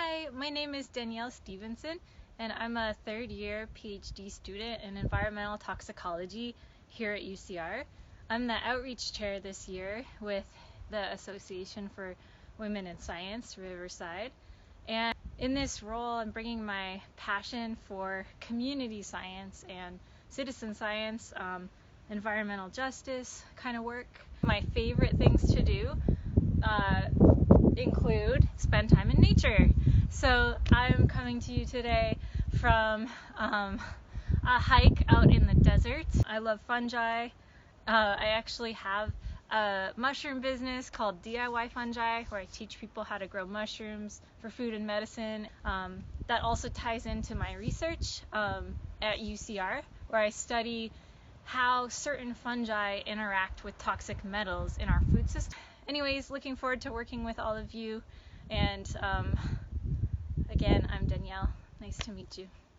Hi, my name is Danielle Stevenson, and I'm a third-year PhD student in Environmental Toxicology here at UCR. I'm the Outreach Chair this year with the Association for Women in Science, Riverside. And in this role, I'm bringing my passion for community science and citizen science, environmental justice kind of work. My favorite things to do include spend time in nature. So I'm coming to you today from a hike out in the desert. I love fungi. I actually have a mushroom business called D.I.Y fungi where I teach people how to grow mushrooms for food and medicine. That also ties into my research at UCR, where I study how certain fungi interact with toxic metals in our food system. Anyways, looking forward to working with all of you, and again, I'm Danielle. Nice to meet you.